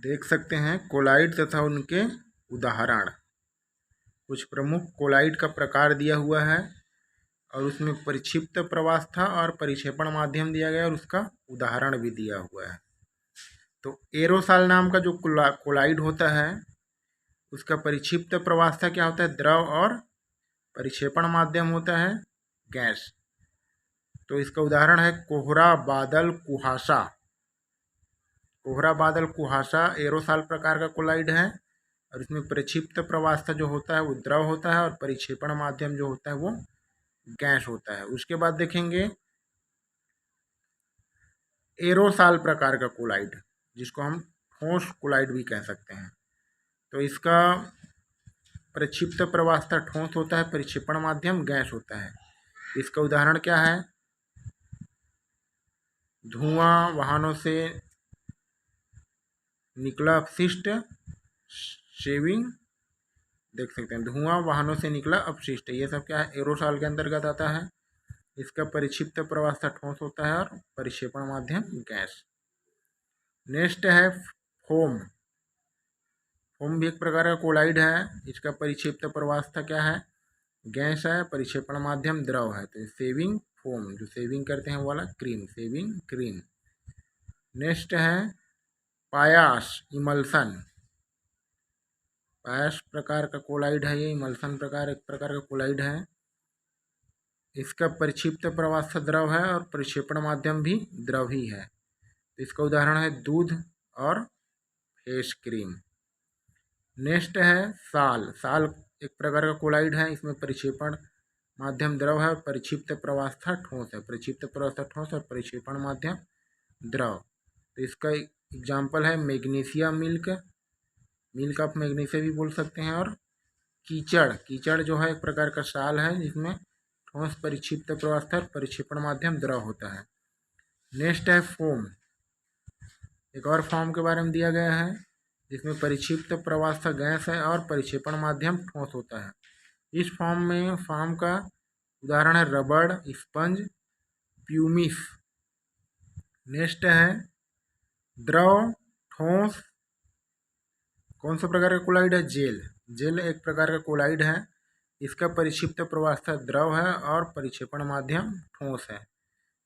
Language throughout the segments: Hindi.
देख सकते हैं कोलाइड तथा उनके उदाहरण। कुछ प्रमुख कोलाइड का प्रकार दिया हुआ है और उसमें परिक्षिप्त प्रवास्था और परिक्षेपण माध्यम दिया गया और उसका उदाहरण भी दिया हुआ है। तो एरोसाल नाम का जो कोलाइड होता है उसका परिक्षिप्त प्रवास्था क्या होता है, द्रव, और परिक्षेपण माध्यम होता है गैस। तो इसका उदाहरण है कोहरा, बादल, कुहासा। कोहरा, बादल, कुहासा एरोसाल प्रकार का कोलाइड है और इसमें परिक्षिप्त प्रवास्था जो होता है वो द्रव होता है और परिक्षेपण माध्यम जो होता है वो गैस होता है। उसके बाद देखेंगे एरोसाल प्रकार का कोलाइड, जिसको हम ठोस कोलाइड भी कह सकते हैं। तो इसका परिक्षिप्त प्रवास्था ठोस होता है, परिक्षेपण माध्यम गैस होता है। इसका उदाहरण क्या है, धुआं, वाहनों से निकला अपशिष्ट, शेविंग। देख सकते हैं धुआं, वाहनों से निकला अपशिष्ट, ये सब क्या है, एरोसाल के अंतर्गत आता है। इसका परिक्षिप्त प्रवास्था ठोस होता है और परिक्षेपण माध्यम गैस। नेक्स्ट है फोम। फोम भी एक प्रकार का कोलाइड है। इसका परिक्षिप्त प्रवास्था क्या है, गैस है, परिक्षेपण माध्यम द्रव है। तो सेविंग फोम, जो सेविंग करते हैं वो वाला क्रीम, सेविंग क्रीम। नेक्स्ट है पायास, इमल्सन। पायास प्रकार का कोलाइड है ये, इमल्सन प्रकार एक प्रकार का कोलाइड है। इसका परिक्षिप्त प्रवास्था द्रव है और परिक्षेपण माध्यम भी द्रव ही है। तो इसका उदाहरण है दूध और फेस क्रीम। नेक्स्ट है साल। साल एक प्रकार का कोलाइड है। इसमें परिक्षेपण माध्यम द्रव है और परिक्षिप्त प्रवास्था ठोस है। परिक्षिप्त प्रवास्था ठोस और परिक्षेपण माध्यम द्रव। तो इसका एग्जाम्पल है magnesia milk, milk of magnesia भी बोल सकते हैं। और कीचड़, कीचड़ जो है एक प्रकार का साल है जिसमें ठोस, परिक्षिप्त प्रवास्था और परिक्षेपण माध्यम द्रव होता है। नेक्स्ट है फोम। एक और फॉर्म के बारे में दिया गया है जिसमें परिक्षिप्त प्रवास्था गैस है और परिक्षेपण माध्यम ठोस होता है। इस फॉर्म का उदाहरण है रबड़, स्पंज, प्यूमिस। नेक्स्ट है द्रव, ठोस। कौन सा प्रकार का कोलाइड है, जेल। जेल एक प्रकार का कोलाइड है। इसका परिक्षिप्त प्रवास्था द्रव है और परिक्षेपण माध्यम ठोस है।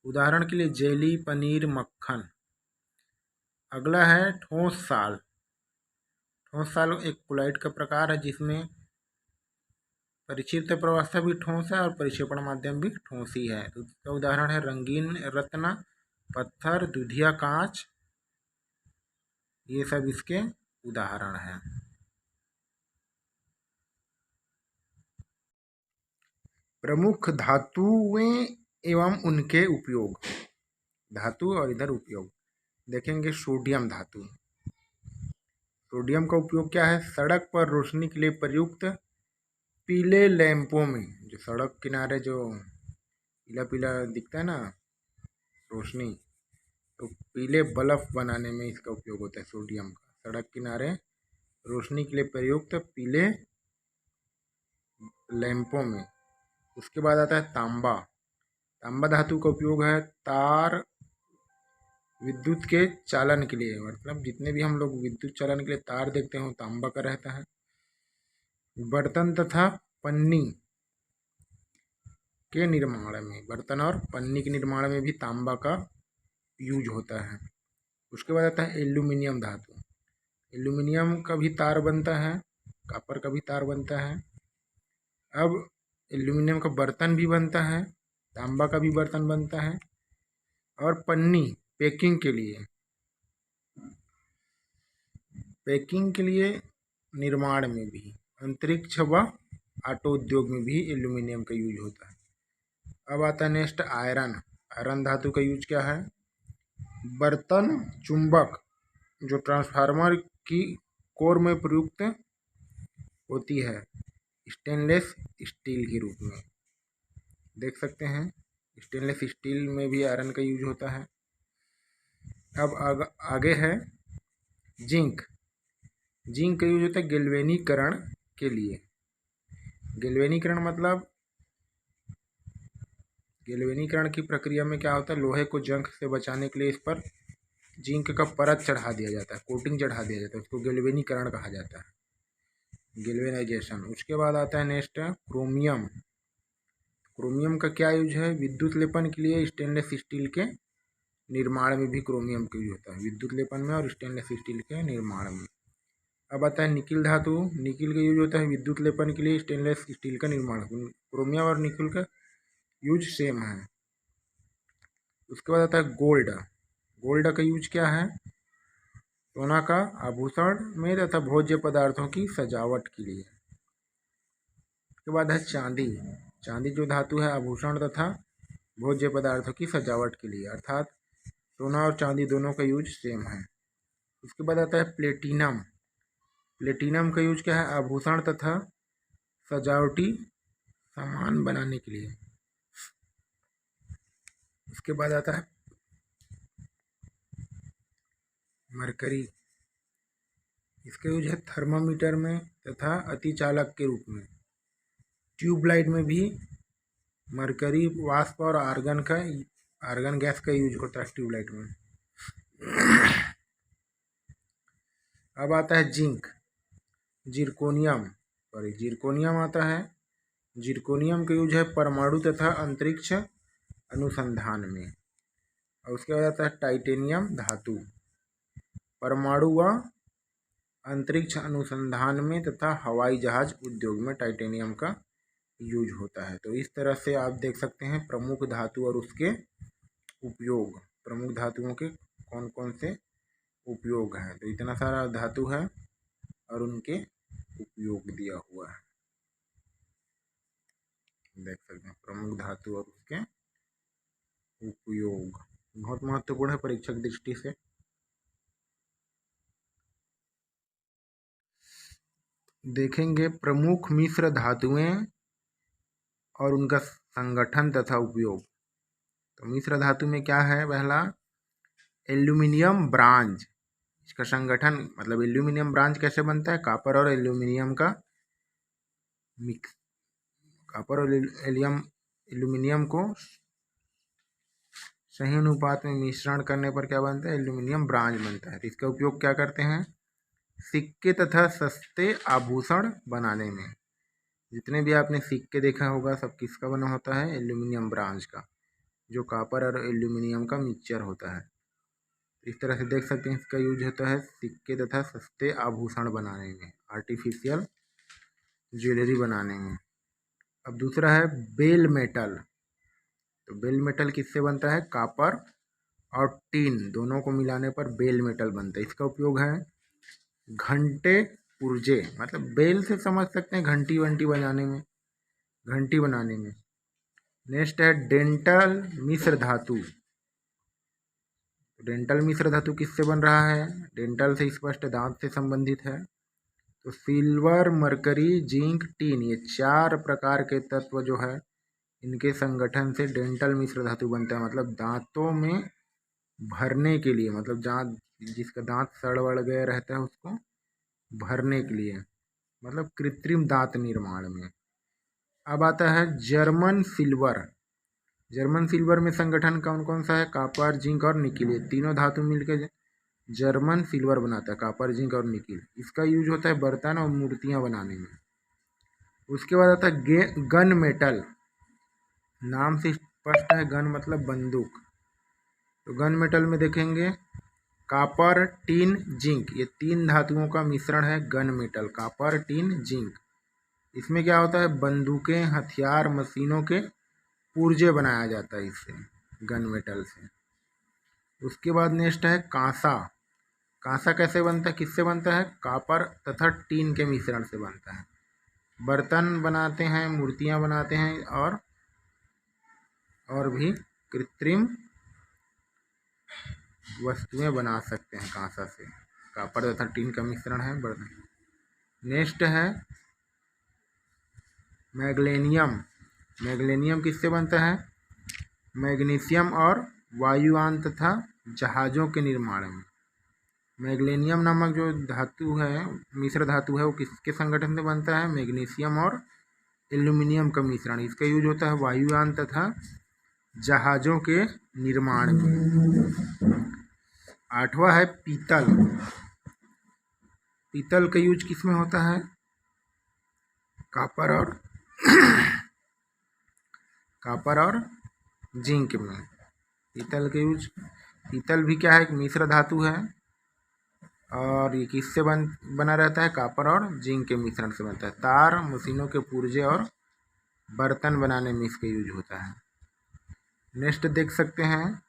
उदाहरण के लिए जेली, पनीर, मक्खन। अगला है ठोस साल। ठोस साल एक कोलाइड का प्रकार है जिसमें परिक्षिप्त प्रवास्था भी ठोस है और परिक्षेपण माध्यम भी ठोस ही है। तो इसका उदाहरण है रंगीन रत्न, पत्थर, दुधिया कांच। ये सब इसके उदाहरण हैं। प्रमुख धातुएं एवं उनके उपयोग। धातु और इधर उपयोग देखेंगे। सोडियम धातु। सोडियम का उपयोग क्या है, सड़क पर रोशनी के लिए प्रयुक्त पीले लैंपों में, जो सड़क किनारे जो पीला पीला दिखता है ना रोशनी, तो पीले बल्ब बनाने में इसका उपयोग होता है सोडियम का। सड़क किनारे रोशनी के लिए प्रयुक्त पीले लैंपों में। उसके बाद आता है तांबा। तांबा धातु का उपयोग है तार, विद्युत के चालन के लिए। मतलब जितने भी हम लोग विद्युत चालन के लिए तार देखते हैं वो तांबा का रहता है। बर्तन तथा पन्नी के निर्माण में, बर्तन और पन्नी के निर्माण में भी तांबा का यूज होता है। उसके बाद आता है एल्यूमिनियम धातु। एल्यूमिनियम का भी तार बनता है, कॉपर का भी तार बनता है। अब एल्यूमिनियम का बर्तन भी बनता है, तांबा का भी बर्तन बनता है। और पन्नी पैकिंग के लिए निर्माण में भी, अंतरिक्ष व ऑटो उद्योग में भी एल्यूमिनियम का यूज होता है। अब आता है नेक्स्ट आयरन। आयरन धातु का यूज क्या है, बर्तन, चुंबक, जो ट्रांसफार्मर की कोर में प्रयुक्त होती है स्टेनलेस स्टील के रूप में। देख सकते हैं स्टेनलेस स्टील में भी आयरन का यूज होता है। अब आगे है जिंक। जिंक का यूज होता है गैल्वेनीकरण के लिए। गैल्वेनीकरण मतलब गैल्वेनीकरण की प्रक्रिया में क्या होता है, लोहे को जंग से बचाने के लिए इस पर जिंक का परत चढ़ा दिया जाता है, कोटिंग चढ़ा दिया जाता है, उसको गैल्वेनीकरण कहा जाता है, गैल्वेनाइजेशन। उसके बाद आता है नेक्स्ट क्रोमियम। क्रोमियम का क्या यूज है? विद्युत लेपन के लिए स्टेनलेस स्टील के निर्माण में भी क्रोमियम का यूज होता है, विद्युत लेपन में और स्टेनलेस स्टील के निर्माण में। अब आता है निकिल धातु। निकिल का यूज होता है विद्युत लेपन के लिए स्टेनलेस स्टील का निर्माण। क्रोमियम और निकिल का यूज सेम है। उसके बाद आता है गोल्ड। गोल्ड का यूज क्या है? सोना का आभूषण में तथा भोज्य पदार्थों की सजावट के लिए। उसके बाद है चांदी। चांदी जो धातु है आभूषण तथा भोज्य पदार्थों की सजावट के लिए, अर्थात सोना और चांदी दोनों का यूज सेम है। उसके बाद आता है प्लेटिनम। प्लेटिनम का यूज क्या है? आभूषण तथा सजावटी सामान बनाने के लिए। उसके बाद आता है मरकरी। इसका यूज है थर्मामीटर में तथा अतिचालक के रूप में। ट्यूबलाइट में भी मरकरी वाष्प और आर्गन गैस का यूज होता है ट्यूबलाइट में। अब आता है जिंक। जिरकोनियम आता है। जिरकोनियम का यूज है परमाणु तथा अंतरिक्ष अनुसंधान में। और उसके बाद आता है टाइटेनियम धातु। परमाणु व अंतरिक्ष अनुसंधान में तथा हवाई जहाज उद्योग में टाइटेनियम का यूज होता है। तो इस तरह से आप देख सकते हैं प्रमुख धातु और उसके उपयोग, प्रमुख धातुओं के कौन कौन से उपयोग हैं। तो इतना सारा धातु है और उनके उपयोग दिया हुआ है, देख सकते हैं प्रमुख धातु और उसके उपयोग। बहुत महत्वपूर्ण है परीक्षा की दृष्टि से। देखेंगे प्रमुख मिश्र धातुएं और उनका संगठन तथा उपयोग। तो मिश्र धातु में क्या है? पहला एल्यूमिनियम ब्रांज। इसका संगठन मतलब एल्यूमिनियम ब्रांज कैसे बनता है? कापर और एल्यूमिनियम का मिक्स, कापर और एल्यूमिनियम को सही अनुपात में मिश्रण करने पर क्या बनता है? एल्यूमिनियम ब्रांज बनता है। तो इसका उपयोग क्या करते हैं? सिक्के तथा सस्ते आभूषण बनाने में। जितने भी आपने सिक्के देखा होगा सब किसका बना होता है? एल्यूमिनियम ब्रांज का, जो कापर और एल्यूमिनियम का मिक्सचर होता है। इस तरह से देख सकते हैं इसका यूज होता है सिक्के तथा सस्ते आभूषण बनाने में, आर्टिफिशियल ज्वेलरी बनाने में। अब दूसरा है बेल मेटल। तो बेल मेटल किससे बनता है? कापर और टीन दोनों को मिलाने पर बेल मेटल बनता है। इसका उपयोग है घंटे पुर्जे, मतलब बेल से समझ सकते हैं घंटी वंटी बजाने में, घंटी बनाने में। नेक्स्ट है डेंटल मिश्र धातु। डेंटल मिश्र धातु किससे बन रहा है? डेंटल से स्पष्ट दांत से संबंधित है। तो सिल्वर, मरकरी, जिंक, टीन, ये 4 प्रकार के तत्व जो है इनके संगठन से डेंटल मिश्र धातु बनता है। मतलब दांतों में भरने के लिए, मतलब दांत जिसका दांत सड़ वड़ गया रहता है उसको भरने के लिए, मतलब कृत्रिम दांत निर्माण में। अब आता है जर्मन सिल्वर। जर्मन सिल्वर में संगठन कौन कौन सा है? कापर, जिंक और निकिल, ये तीनों धातु मिलकर जर्मन सिल्वर बनाता है, कापर, जिंक और निकिल। इसका यूज होता है बर्तन और मूर्तियां बनाने में। उसके बाद आता है गन मेटल। नाम से स्पष्ट है, गन मतलब बंदूक। तो गन मेटल में देखेंगे कापर, टीन, जिंक, ये 3 धातुओं का मिश्रण है gun metal, copper, tin, zinc. इसमें क्या होता है? बंदूकें, हथियार, मशीनों के पुर्जे बनाया जाता है इससे, गन मेटल से। उसके बाद नेक्स्ट है कांसा। कांसा कैसे बनता है, किससे बनता है? कापर तथा टीन के मिश्रण से बनता है। बर्तन बनाते हैं, मूर्तियां बनाते हैं और भी कृत्रिम वस्तुएं बना सकते हैं कांसा से। कापर तथा टीन का मिश्रण है बर्तन। नेक्स्ट है मैग्नीशियम। मैग्नीशियम किससे बनता है? मैग्नीशियम और वायुयान तथा जहाज़ों के निर्माण में। मैग्नीशियम नामक जो धातु है, मिश्र धातु है, वो किसके संगठन से बनता है? मैग्नीशियम और एल्यूमिनियम का मिश्रण। इसका यूज होता है वायुयान तथा जहाज़ों के निर्माण में। 8वां है पीतल। पीतल का यूज किस में होता है? कॉपर और जिंक में। पीतल का यूज, पीतल भी क्या है? एक मिश्र धातु है और ये किससे बना रहता है? कॉपर और जिंक के मिश्रण से बनता है। तार, मशीनों के पुर्जे और बर्तन बनाने में इसका यूज होता है। नेक्स्ट देख सकते हैं,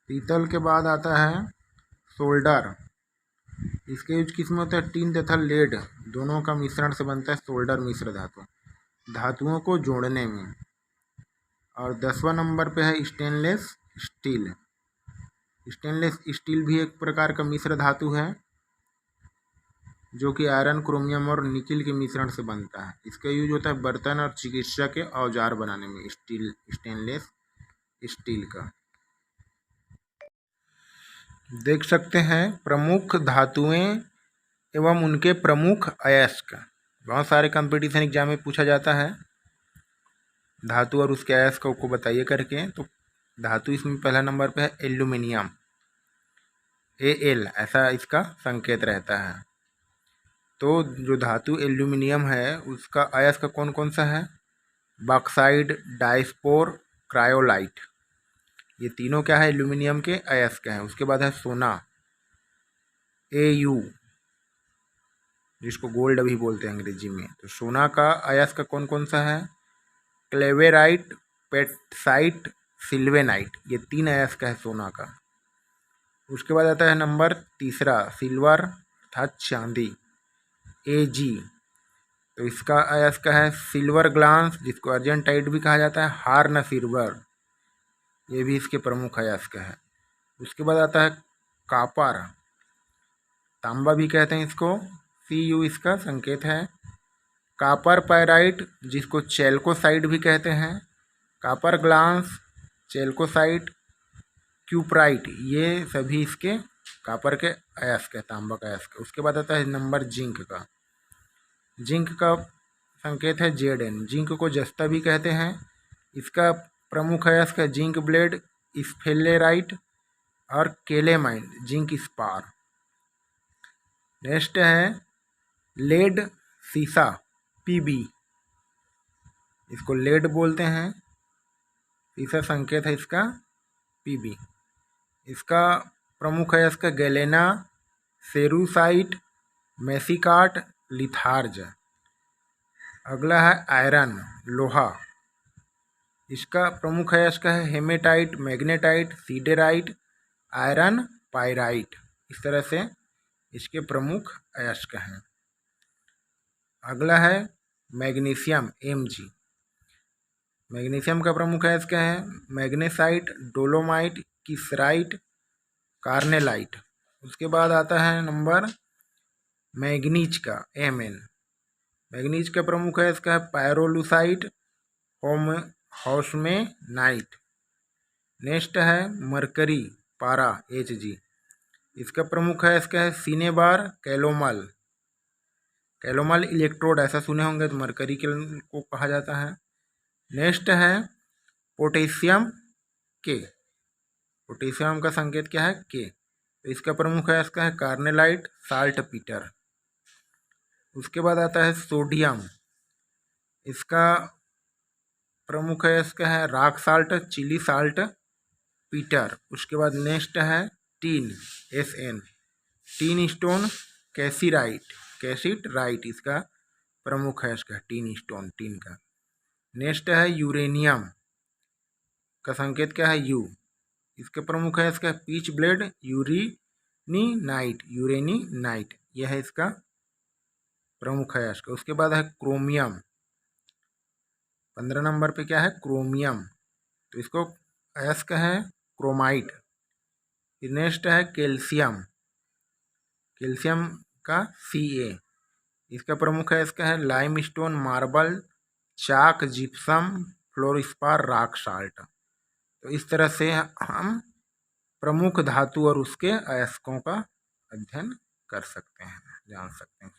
पीतल के बाद आता है सोल्डर। इसके यूज किस में होता है? टीन तथा लेड दोनों का मिश्रण से बनता है सोल्डर मिश्र धातु, धातुओं को जोड़ने में। और 10वां नंबर पे है स्टेनलेस स्टील। स्टेनलेस स्टील भी एक प्रकार का मिश्र धातु है जो कि आयरन, क्रोमियम और निकिल के मिश्रण से बनता है। इसका यूज होता है बर्तन और चिकित्सा के औजार बनाने में, स्टेनलेस स्टील का। देख सकते हैं प्रमुख धातुएं एवं उनके प्रमुख अयस्क। बहुत सारे कंपटीशन एग्जाम में पूछा जाता है धातु और उसके अयस्क को बताइए करके। तो धातु इसमें पहला नंबर पे है एल्यूमिनियम, Al ऐसा इसका संकेत रहता है। तो जो धातु एल्यूमिनियम है उसका अयस्क कौन कौन सा है? बॉक्साइड, डायस्पोर, क्रायोलाइट, ये तीनों क्या है? एल्यूमिनियम के अयस्क हैं। उसके बाद है सोना, Au, जिसको गोल्ड भी बोलते हैं अंग्रेजी में। तो सोना का अयस्क कौन कौन सा है? क्लेवेराइट, पेटसाइट, सिल्वेनाइट, ये 3 अयस्क है सोना का। उसके बाद आता है नंबर तीसरा सिल्वर अर्थात चांदी, Ag। तो इसका अयस्क है सिल्वर ग्लांस, जिसको अर्जेंटाइट भी कहा जाता है, हार्न सिल्वर, ये भी इसके प्रमुख अयस्क है। उसके बाद आता है कॉपर, तांबा भी कहते हैं इसको, Cu इसका संकेत है। कॉपर पायराइट, जिसको चेल्कोसाइड भी कहते हैं, कॉपर ग्लांस, चेल्कोसाइड, क्यूप्राइट, ये सभी इसके कॉपर के अयस्क है, तांबा का अयस्क। उसके बाद आता है नंबर जिंक का। जिंक का संकेत है Zn, जिंक को जस्ता भी कहते हैं। इसका प्रमुख अयस्क है जिंक ब्लेड, स्फेलेराइट और केलेमाइन, जिंक स्पार। नेक्स्ट है लेड सीसा, Pb, इसको लेड बोलते हैं, सीसा संकेत है इसका Pb। इसका प्रमुख अयस्क गैलेना, सेरूसाइट, मेसिकाट, लिथार्ज। अगला है आयरन, लोहा, इसका प्रमुख अयस्क है hematite, magnetite, siderite, iron pyrite. इस तरह से इसके प्रमुख अयस्क हैं। अगला है मैग्नीशियम, Mg। मैग्नीशियम का प्रमुख अयस्क है मैग्नेसाइट, डोलोमाइट, किसराइट, कार्नेलाइट। उसके बाद आता है नंबर मैग्नीज का, Mn। मैग्नीज का प्रमुख अयस्क है पायरोलुसाइट, हौसमेनाइट। नेक्स्ट है मरकरी, पारा, Hg। इसका प्रमुख अयस्क है सिनेबार, कैलोमल। कैलोमल इलेक्ट्रोड ऐसा सुने होंगे, तो मरकरी को कहा जाता है। नेक्स्ट है पोटेशियम, के। पोटेशियम का संकेत क्या है? के। तो इसका प्रमुख अयस्क है कार्नेलाइट, साल्ट पीटर। उसके बाद आता है सोडियम, इसका प्रमुख अयस्क है rock salt, Chile saltpetre. उसके बाद नेक्स्ट है tin, Sn, tin stone, cassiterite, इसका प्रमुख अयस्क है टीन स्टोन, टीन का। नेक्स्ट है यूरेनियम, का संकेत क्या है? U। इसके प्रमुख अयस्क है पीच ब्लेड, यूरेनीनाइट, यह है इसका प्रमुख अयस्क। उसके बाद है क्रोमियम, 15 नंबर पे क्या है? क्रोमियम। तो इसको अयस्क है क्रोमाइट। नेक्स्ट है कैल्शियम, कैल्शियम का Ca, इसका प्रमुख अयस्क है लाइमस्टोन, मार्बल, चाक, जिप्सम, फ्लोरिस्पार, रॉक साल्ट। तो इस तरह से हम प्रमुख धातु और उसके अयस्कों का अध्ययन कर सकते हैं, जान सकते हैं।